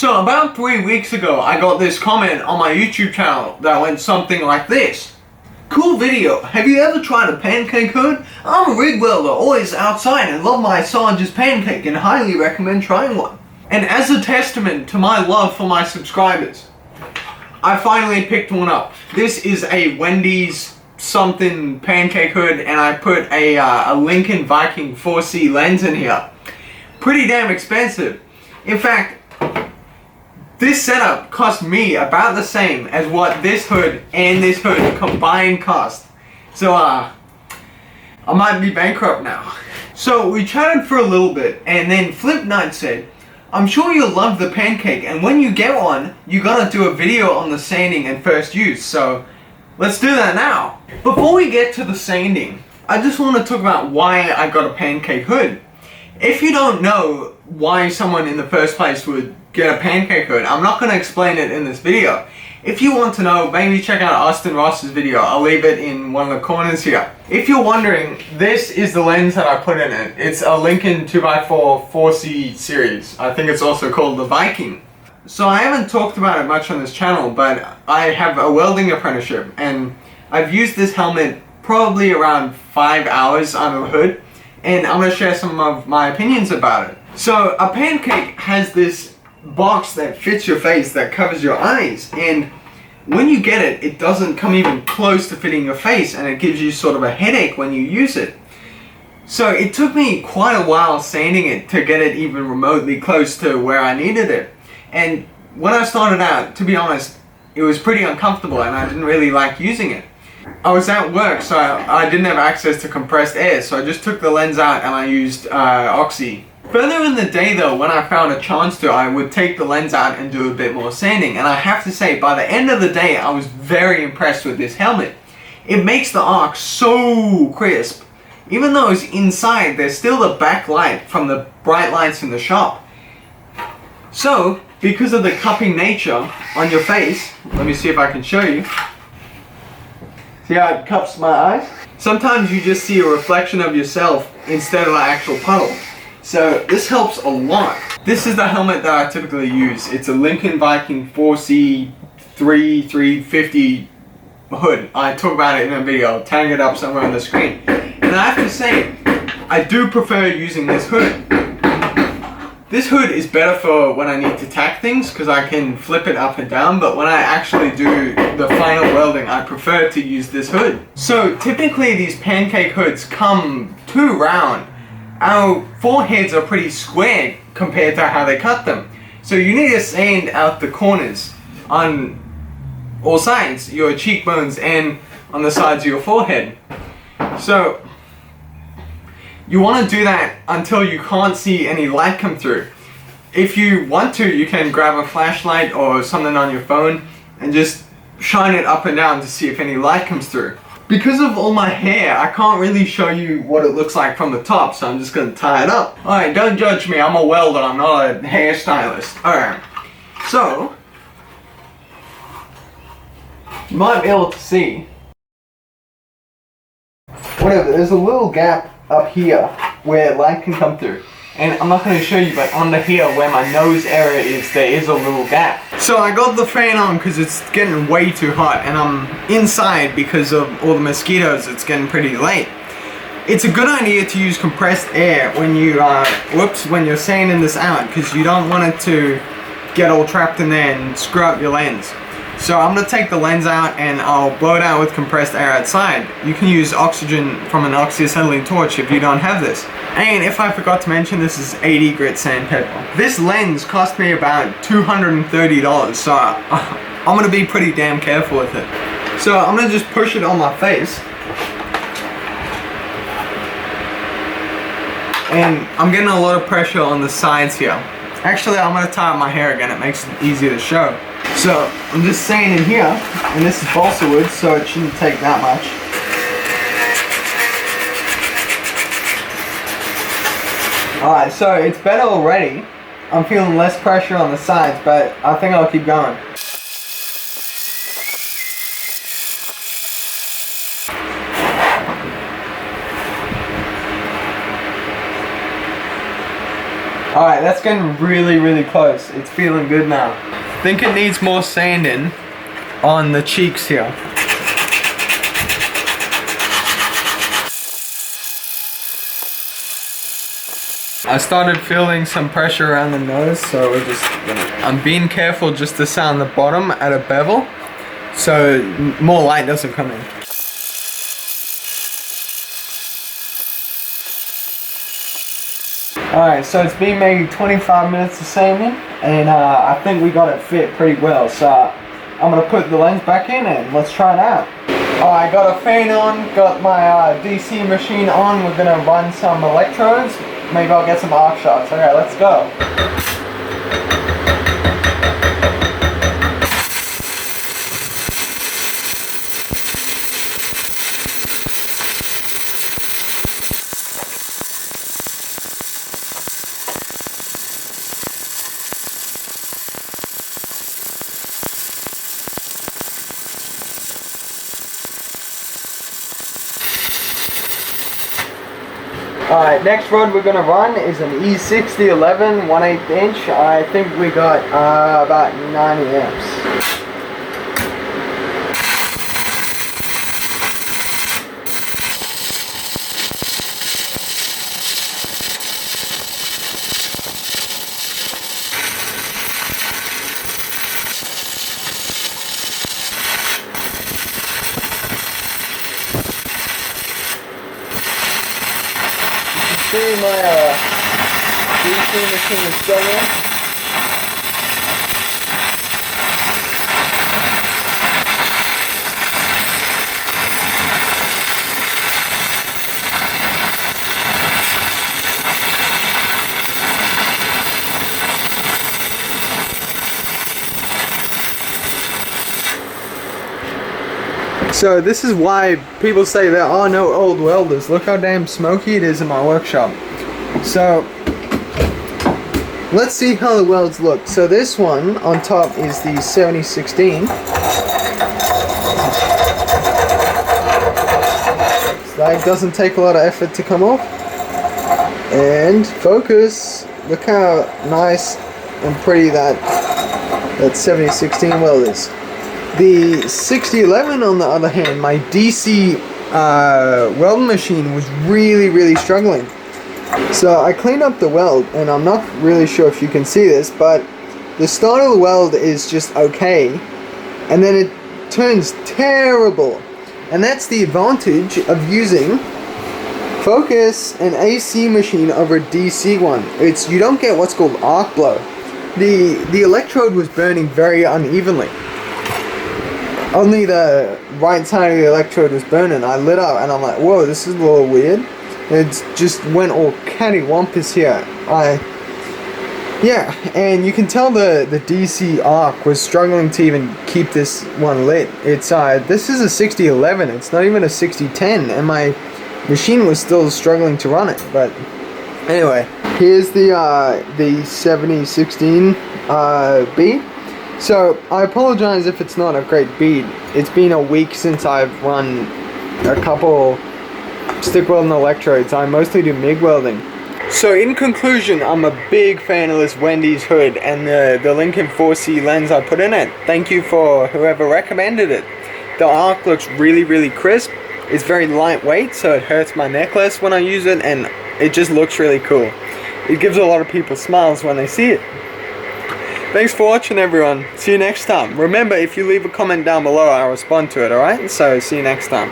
So about 3 weeks ago, I got this comment on my YouTube channel that went something like this. Cool video, have you ever tried a pancake hood? I'm a rig welder, always outside, and love my Sarge's pancake and highly recommend trying one. And as a testament to my love for my subscribers, I finally picked one up. This is a Wendy's something pancake hood, and I put a Lincoln Viking 4C lens in here. Pretty damn expensive. In fact, this setup cost me about the same as what this hood and this hood combined cost. So I might be bankrupt now. So we chatted for a little bit, and then Flip Knight said, I'm sure you'll love the pancake, and when you get one, you gotta do a video on the sanding and first use, so let's do that now. Before we get to the sanding, I just want to talk about why I got a pancake hood. If you don't know why someone in the first place would get a pancake hood, I'm not going to explain it in this video. If you want to know, maybe check out Austin Ross's video. I'll leave it in one of the corners here. If you're wondering, this is the lens that I put in it. It's a Lincoln 2x4 4C series. I think it's also called the Viking. So I haven't talked about it much on this channel, but I have a welding apprenticeship, and I've used this helmet probably around 5 hours under the hood, and I'm going to share some of my opinions about it. So a pancake has this box that fits your face that covers your eyes, and when you get it, it doesn't come even close to fitting your face, and it gives you sort of a headache when you use it. So it took me quite a while sanding it to get it even remotely close to where I needed it. And when I started out, to be honest, it was pretty uncomfortable and I didn't really like using it. I was at work, so I didn't have access to compressed air, so I just took the lens out and I used Oxy. Further in the day though, when I found a chance to, I would take the lens out and do a bit more sanding, and I have to say, by the end of the day, I was very impressed with this helmet. It makes the arc so crisp. Even though it's inside, there's still the backlight from the bright lights in the shop. So, because of the cupping nature on your face, let me see if I can show you. See how it cups my eyes? Sometimes you just see a reflection of yourself instead of an actual puddle. So this helps a lot. This is the helmet that I typically use. It's a Lincoln Viking 4C 350 hood. I talk about it in a video. I'll tag it up somewhere on the screen. And I have to say, I do prefer using this hood. This hood is better for when I need to tack things because I can flip it up and down, but when I actually do the final welding, I prefer to use this hood. So typically these pancake hoods come too round. Our foreheads are pretty square compared to how they cut them. So you need to sand out the corners on all sides, your cheekbones and on the sides of your forehead. So you want to do that until you can't see any light come through. If you want to, you can grab a flashlight or something on your phone and just shine it up and down to see if any light comes through. Because of all my hair, I can't really show you what it looks like from the top, so I'm just going to tie it up. Alright, don't judge me, I'm a welder, I'm not a hairstylist. Alright, so you might be able to see, whatever, there's a little gap up here where light can come through. And I'm not going to show you, but under here where my nose area is, there is a little gap. So I got the fan on because it's getting way too hot, and I'm inside because of all the mosquitoes. It's getting pretty late. It's a good idea to use compressed air when you when you're sanding this out, because you don't want it to get all trapped in there and screw up your lens. So I'm going to take the lens out and I'll blow it out with compressed air outside. You can use oxygen from an oxyacetylene torch if you don't have this. And if I forgot to mention, this is 80 grit sandpaper. This lens cost me about $230, so I'm going to be pretty damn careful with it. So I'm going to just push it on my face. And I'm getting a lot of pressure on the sides here. Actually, I'm going to tie up my hair again, it makes it easier to show. So I'm just sanding here, and this is balsa wood, so it shouldn't take that much. Alright, so it's better already. I'm feeling less pressure on the sides, but I think I'll keep going. Alright, that's getting really close. It's feeling good now. I think it needs more sanding on the cheeks here. I started feeling some pressure around the nose, so I'm being careful just to sound the bottom at a bevel so more light doesn't come in. Alright, so it's been maybe 25 minutes of sanding, and I think we got it fit pretty well. So I'm going to put the lens back in and let's try it out. Alright, got a fan on, got my DC machine on. We're going to run some electrodes. Maybe I'll get some arc shots. Okay, let's go. Alright, next rod we're going to run is an E6011 1/8 inch. I think we got about 90 amps. See my DC machine is going. So this is why people say there are no old welders. Look how damn smoky it is in my workshop. So let's see how the welds look. So this one on top is the 7016. So that doesn't take a lot of effort to come off. And focus. Look how nice and pretty that 7016 weld is. The 6011 on the other hand, my DC welding machine was really struggling. So I cleaned up the weld, and I'm not really sure if you can see this, but the start of the weld is just okay, and then it turns terrible. And that's the advantage of using focus an AC machine over a DC one. You don't get what's called arc blow. The electrode was burning very unevenly. Only the right side of the electrode was burning. I lit up and I'm like, whoa, this is a little weird. It just went all cattywampus here. Yeah, and you can tell the DC arc was struggling to even keep this one lit. This is a 6011, it's not even a 6010, and my machine was still struggling to run it. But anyway, here's the 7016 bead. So I apologize if it's not a great bead. It's been a week since I've run a couple stick welding electrodes. I mostly do MIG welding. So in conclusion, I'm a big fan of this Wendy's hood and the Lincoln 4C lens I put in it. Thank you for whoever recommended it. The arc looks really crisp. It's very lightweight, so it hurts my neck less when I use it, and it just looks really cool. It gives a lot of people smiles when they see it. Thanks for watching, everyone. See you next time. Remember, if you leave a comment down below, I'll respond to it, alright? So, see you next time.